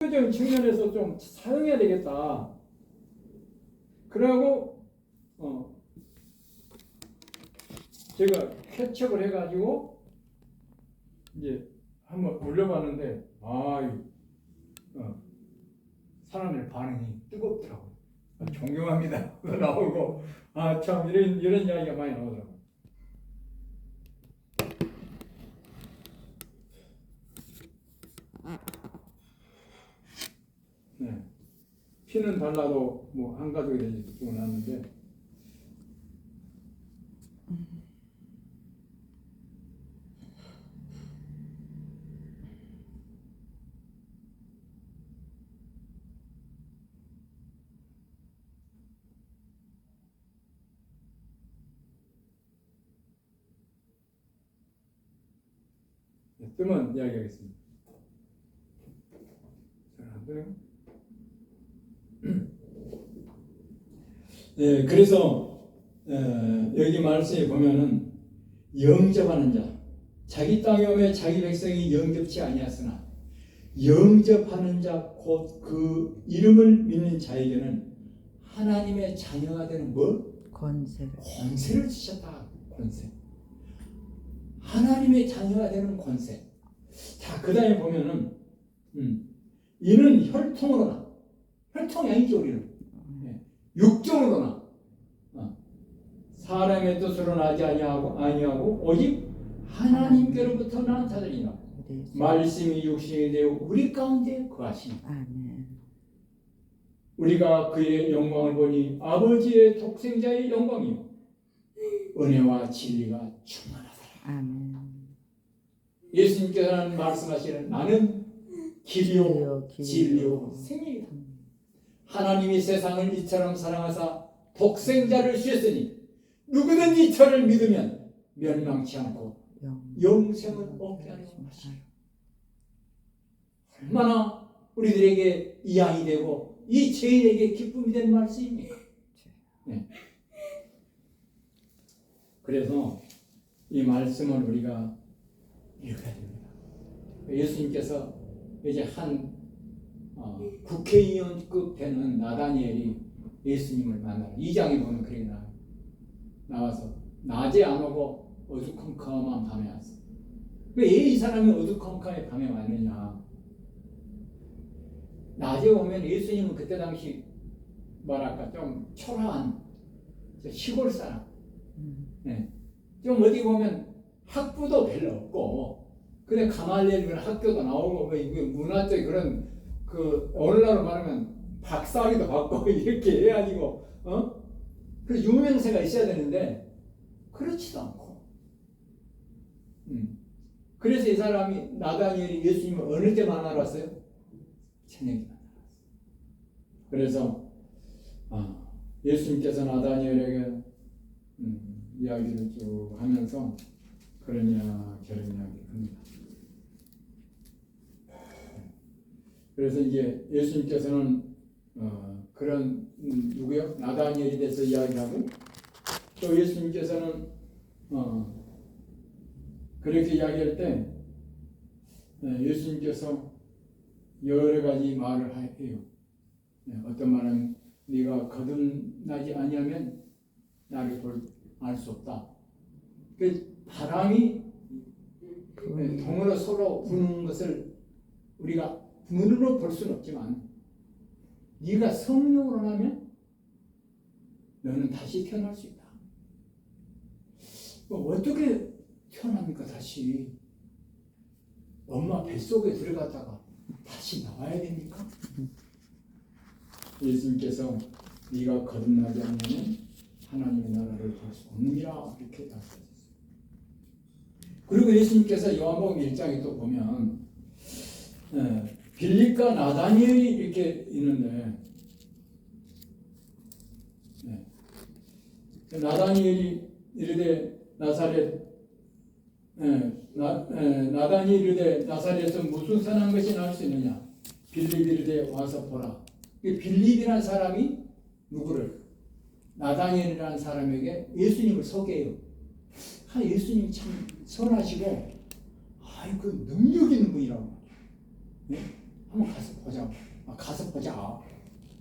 종교적인 측면에서 좀 사용해야 되겠다. 그러고 제가 캐첩을 해가지고 이제 한번 올려봤는데 사람들의 반응이 뜨겁더라고요. 존경합니다. 나오고 참 이런 이야기가 많이 나오더라고요. 네. 피는 달라도 뭐 한 가족이 되지 듣고 나는데 뜨면 이야기하겠습니다. 안 돼요? 네, 그래서 여기 말씀에 보면은 영접하는 자, 자기 땅에 오매 자기 백성이 영접치 아니하으나 영접하는 자 곧 그 이름을 믿는 자에게는 하나님의 자녀가 되는 권세를 주셨다. 권세. 하나님의 자녀가 되는 권세. 자, 그 다음에 보면은 이는 혈통으로나, 혈통이 아니죠 우리는. 육종으로나 사람의 뜻으로 나지 아니하고 오직 하나님께로부터 난 자들이나 말씀이 육신이 되어 우리 가운데 거하시니 우리가 그의 영광을 보니 아버지의 독생자의 영광이요 은혜와 진리가 충만하더라. 예수님께서는 말씀하시는 나는 길이요 진리요 생명이다. 하나님이 세상을 이처럼 사랑하사 독생자를 주셨으니 누구든지 저를 믿으면 멸망치 않고 영생을 얻게 하려 하시오. 얼마나 우리들에게 이양이 되고 이 죄인에게 기쁨이 되는 말씀입니까? 네. 그래서 이 말씀을 우리가 읽어야 됩니다. 예수님께서 이제 한 국회의원급 되는 나다니엘이 예수님을 만나러 2장에 보면 그렇게 나와서 낮에 안 오고 어두컴컴한 밤에 왔어. 왜 이 사람이 어두컴컴한 밤에 왔느냐? 낮에 오면 예수님은 그때 당시 뭐랄까 좀 초라한 시골 사람, 좀 어디 보면 학부도 별로 없고, 근데 가말리엘 그런 학교도 나오고 이게 문화적 그런 오늘날로 말하면 박사학위도 받고 이렇게 해가지고 그 유명세가 있어야 되는데 그렇지도 않고, 그래서 이 사람이 나다니엘이 예수님을 어느 때 만나러 왔어요? 저녁에 만나러 왔어요. 그래서 예수님께서 나다니엘에게 이야기를 쭉 하면서 그런 이야기를 합니다. 그래서 이제 예수님께서는 그런 누구요? 나다니엘에 대해서 이야기하고, 또 예수님께서는 그렇게 이야기할 때 예수님께서 여러 가지 말을 해요. 어떤 말은 네가 거듭나지 아니하면 나를 알 수 없다. 그 바람이 동으로 서로 부는 것을 우리가 눈으로 볼 수는 없지만 네가 성령으로 나면 너는 다시 태어날 수 있다. 어떻게 태어납니까? 다시 엄마 뱃속에 들어갔다가 다시 나와야 됩니까? 예수님께서 네가 거듭나지 않으면 하나님의 나라를 볼 수 없느니라 이렇게 말씀하셨어요. 그리고 예수님께서 요한복음 1장에 또 보면 빌립과 나다니엘이 이렇게 있는데, 나다니엘이 이르되 나다니엘이 이르되 나사렛에서 무슨 선한 것이 나올 수 있느냐? 빌립이 이르되 와서 보라. 빌립이라는 사람이 누구를? 나다니엘이라는 사람에게 예수님을 소개해요. 예수님이 참 선하시고 그 능력 있는 분이라고. 한번 가서 보자. 가서 보자.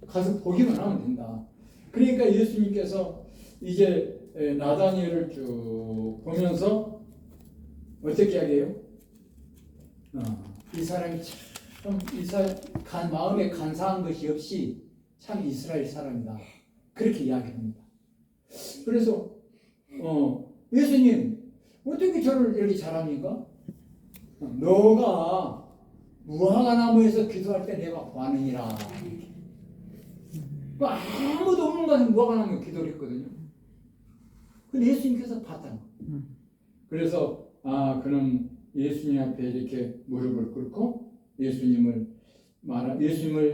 가서 보기만 하면 된다. 그러니까 예수님께서 이제 나다니엘을 쭉 보면서 어떻게 이야기해요? 이 사람이 참 마음에 간사한 것이 없이 참 이스라엘 사람이다. 그렇게 이야기합니다. 그래서 예수님 어떻게 저를 이렇게 잘합니까? 너가 무화과나무에서 기도할 때 내가 보았느니라. 아무도 없는 곳에 무화과나무에 기도를 했거든요. 근데 예수님께서 봤다는 거예요. 그래서 그는 예수님 앞에 이렇게 무릎을 꿇고 예수님을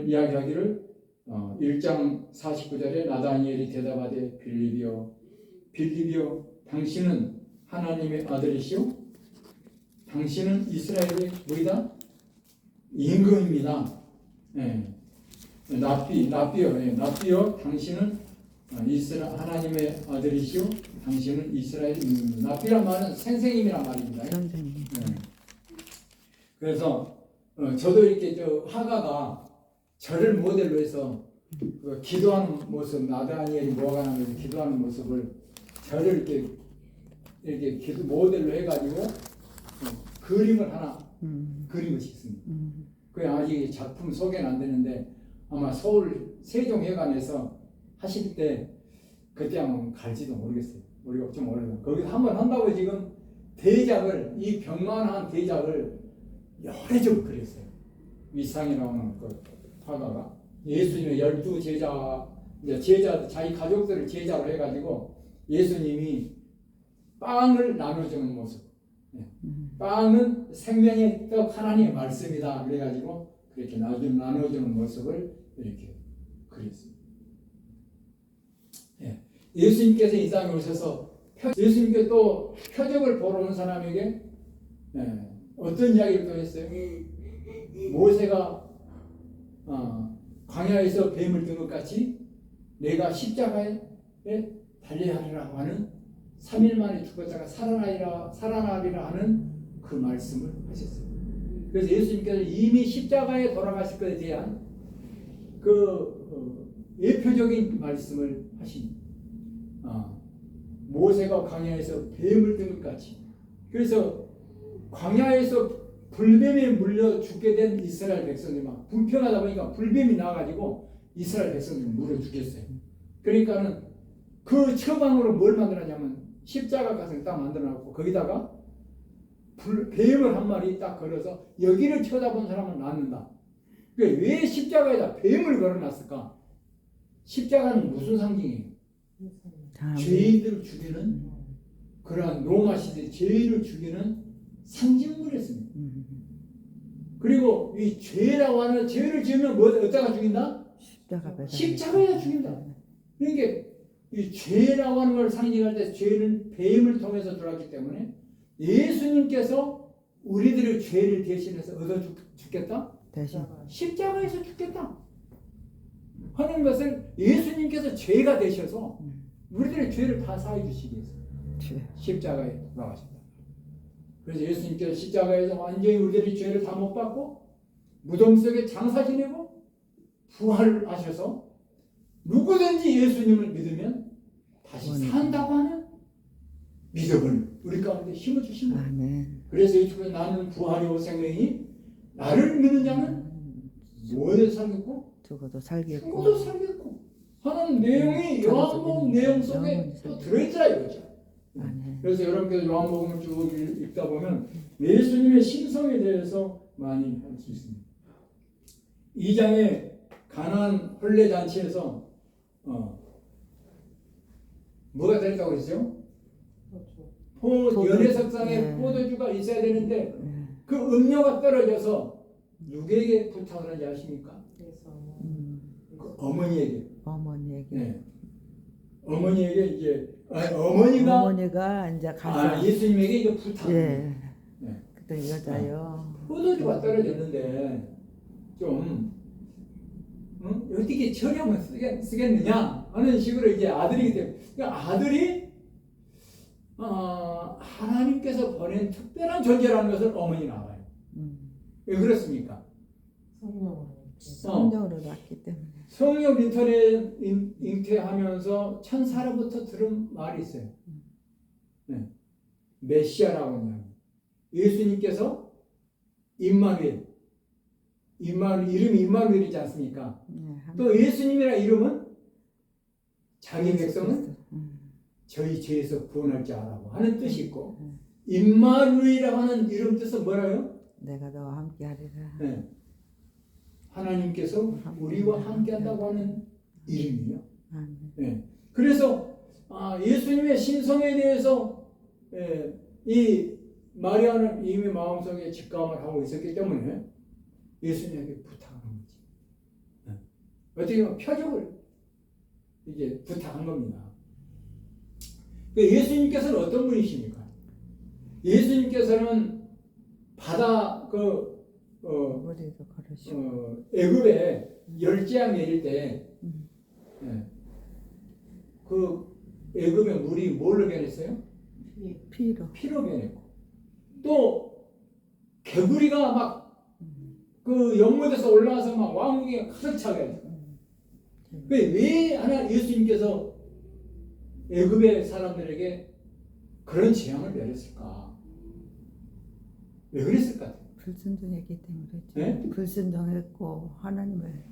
이야기하기를 1장 49절에 나다니엘이 대답하되 빌립이여 당신은 하나님의 아들이시오 당신은 이스라엘의 뭐이다? 임금입니다. 납비여 당신은 하나님의 아들이시오 당신은 이스라엘 임금입니다. 납비란 말은 선생님이란 말입니다. 그래서 저도 이렇게 하가가 저를 모델로 해서 기도하는 모습, 나다니엘이 무화과나무에서 기도하는 모습을 저를 이렇게 모델로 해가지고 그림을 하나 그리고 싶습니다. 그게 아직 작품 소개는 안 되는데 아마 서울 세종회관에서 하실 때 그때 한번 갈지도 모르겠어요. 우리가 좀 오래된 거기서 한번 한다고 지금 이 병만한 대작을 여러 점 그렸어요. 위상이 나오는 그 화가가 예수님의 12제자 자기 가족들을 제자로 해가지고 예수님이 빵을 나눠주는 모습. 빵은 생명의 떡 하나님의 말씀이다. 그래가지고 그렇게 나눠주는 모습을 이렇게 그렸습니다. 예수님께서 이 땅에 오셔서 예수님께 또 표적을 보러 온 사람에게 어떤 이야기를 또 했어요? 모세가 광야에서 뱀을 든 것 같이 내가 십자가에 달려야 하리라고 하는 3일 만에 죽었다가 살아나리라 하는 그 말씀을 하셨어요. 그래서 예수님께서 이미 십자가에 돌아가실 것에 대한 그 예표적인 말씀을 하십니다. 모세가 광야에서 뱀을 든 것 같이. 그래서 광야에서 불뱀에 물려 죽게 된 이스라엘 백성들이 막 불평하다 보니까 불뱀이 나와가지고 이스라엘 백성들이 물어 죽였어요. 그러니까는 그 처방으로 뭘 만들었냐면 십자가 같은 딱 만들어놨고 거기다가 뱀을 한 마리 딱 걸어서 여기를 쳐다본 사람은 낫는다. 그러니까 왜 십자가에다 뱀을 걸어놨을까? 십자가는 무슨 상징이에요? 죄인들을 죽이는 그러한 로마 시대 죄인을 죽이는 상징물이었습니다. 그리고 이 죄라고 하는 죄를 지으면 어디다가 죽인다? 십자가에다 죽인다. 그러니까 이 죄라고 하는 걸 상징할 때 죄는 뱀을 통해서 들어왔기 때문에 예수님께서 우리들의 죄를 대신해서 얻어 죽겠다? 십자가에서 죽겠다 하는 것을 예수님께서 죄가 되셔서 우리들의 죄를 다 사해 주시기 위해서 십자가에 돌아가셨다. 그래서 예수님께서 십자가에서 완전히 우리들의 죄를 다 못 받고 무덤 속에 장사 지내고 부활하셔서 누구든지 예수님을 믿으면 다시 산다고 하는 믿음을 우리 가운데 힘을 주신 거예요. 그래서 예수님은 나는 부활이요 생명이 나를 믿는 자는 뭐에 살겠고 죽어도 살겠고 하는 내용이 요한복음 내용 속에 또 들어있더라 이거죠. 그래서 여러분께서 요한복음을 쭉 읽다 보면 예수님의 신성에 대해서 많이 알 수 있습니다. 2장에 가나안 혼례 잔치에서 뭐가 들었다고 그랬죠? 연회석상에 포도주가 있어야 되는데 그 음료가 떨어져서 누구에게 부탁을 하는지 아십니까? 그 어머니에게. 어머니에게 이제 어머니가 이제 가서 예수님에게 이제 부탁을. 그때 여자요. 포도주가 떨어졌는데 좀 어떻게 처리하면 쓰겠느냐 하는 식으로 이제 아들이기 때문에 그러니까 아들이 하나님께서 보낸 특별한 존재라는 것을 어머니가 알아요. 왜 그렇습니까? 성령으로 났기 때문에. 성령 잉태하면서 천사로부터 들은 말이 있어요. 네. 메시아라고 하는 예수님께서 임마누엘, 이름이 임마누엘이지 않습니까? 또 예수님이라는 이름은 자기 백성은 저희 죄에서 구원할 자라고 하는 뜻이 있고, 임마누엘이라고 하는 이름 뜻은 뭐라요? 내가 너와 함께 하리라. 네. 하나님께서 우리와 함께 한다고 하는 이름이에요. 네. 그래서 예수님의 신성에 대해서 이 마리아는 이미 마음속에 직감을 하고 있었기 때문에 예수님에게 부탁한 거지. 네. 어떻게 보면 표적을 이제 부탁한 겁니다. 예수님께서는 어떤 분이십니까? 예수님께서는 바다 애굽에 열재앙 내릴 때 그 애굽의 물이 뭘로 변했어요? 피로 변했고, 또 개구리가 막 그 연못에서 올라와서 막 왕궁에 가득 차게 했어요. 왜 하나 예수님께서 애굽의 사람들에게 그런 재앙을 내렸을까? 왜 그랬을까? 불순종했기 때문에 그랬죠. 네? 불순종했고 하나님을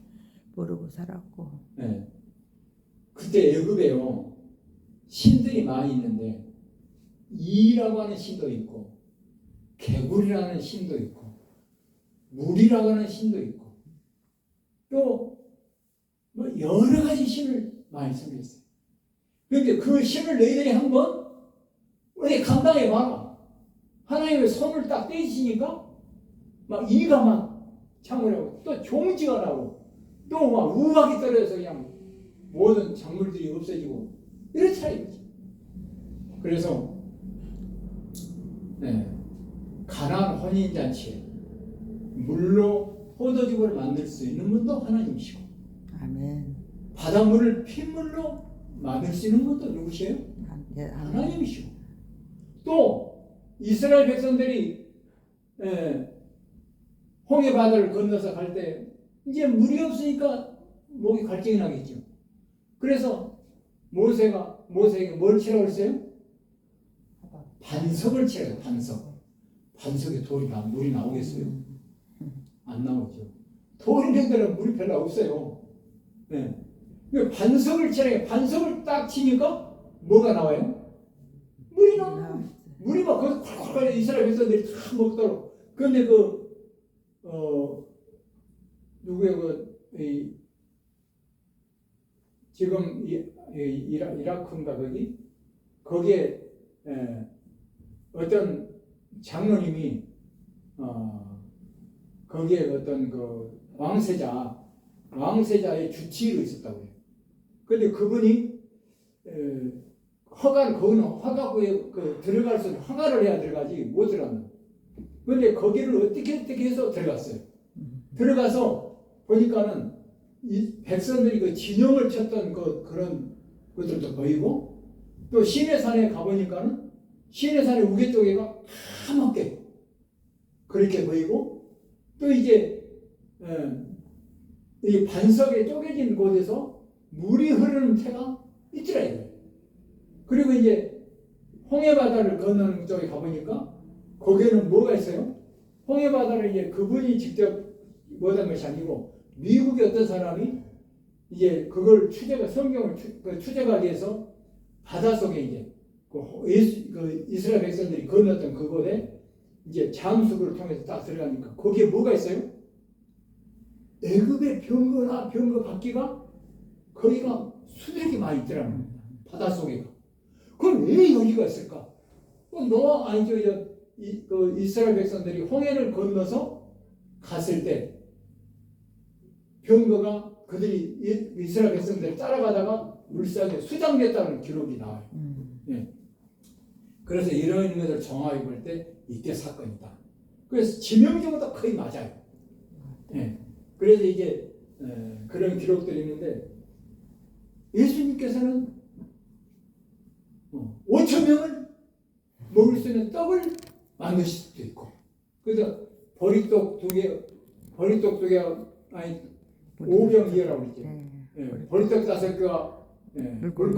모르고 살았고. 네. 그때 애굽에요 신들이 많이 있는데 이라고 하는 신도 있고 개구리라는 신도 있고 물이라고 하는 신도 있고 또 뭐 여러 가지 신을 많이 섬겼어요. 그러니까 그 신을 너희들이 한번 어디 감당해 봐라. 하나님의 손을 딱 떼시니까 막 이가 막 창으라고 또 종지가 나고 또 막 우박이 떨어져서 그냥 모든 작물들이 없어지고 이렇다 이거지. 그래서 가나안 혼인잔치에 물로 포도주를 만들 수 있는 분도 하나님이시고, 아멘. 바닷물을 핏물로 만들 수 있는 분도 누구시에요? 하나님이시고, 또 이스라엘 백성들이 홍해 바다를 건너서 갈 때 이제 물이 없으니까 목이 갈증이 나겠죠. 그래서 모세에게 뭘 치라고 했어요? 반석을 치라고. 반석에 물이 나오겠어요? 안 나오죠. 돌 있는 데는 물이 별로 없어요. 네. 반석을 치라고. 반석을 딱 치니까 뭐가 나와요? 물이 나와요. 물이 막 거기서 콸콸콸 이스라엘 백성들이 다 먹도록. 그런데 누구예요? 지금 이라크인가 거기에 어떤 장로님이 거기에 어떤 그 왕세자의 주치의로 있었다고 해요. 그런데 그분이 거기는 허가구에 들어갈 수 있는 허가를 해야 들어가지 못 들어간다. 그런데 거기를 어떻게 해서 들어갔어요. 들어가서 보니까는 이 백성들이 그 진영을 쳤던 그런 것들도 보이고, 또 시내산에 가보니까는 시내산의 우개 쪽에가 까맣게 그렇게 보이고, 또 이제 이 반석에 쪼개진 곳에서 물이 흐르는 태가 있더라. 그리고 이제 홍해바다를 건너는 쪽에 가보니까 거기에는 뭐가 있어요? 홍해바다를 이제 그분이 직접 못한 것이 아니고 미국의 어떤 사람이 이제 그걸 성경을 추적하기 위해서 바닷속에 이제 이스라엘 백성들이 건넜던 그곳에 이제 잠수구를 통해서 딱 들어가니까 거기에 뭐가 있어요? 애굽의 병거 바퀴가 거기가 수백이 많이 있더라는 겁니다. 바닷속에. 그럼 왜 여기가 있을까? 이스라엘 백성들이 홍해를 건너서 갔을 때 병거가 그들이 이스라엘 백성들을 따라가다가 물속에 수장됐다는 기록이 나와요. 네. 그래서 이런 것을 정확히 볼 때 이때 사건이다. 그래서 지명적으로 거의 맞아요. 네. 그래서 이제 그런 기록들이 있는데 예수님께서는 5천 명을 먹을 수 있는 떡을 만드실 수도 있고, 그래서 보리떡 보리떡 두 개가 아니 5병 이어라고 그랬죠. 네. 예, 보리떡 5개가 예, 물고기 물고기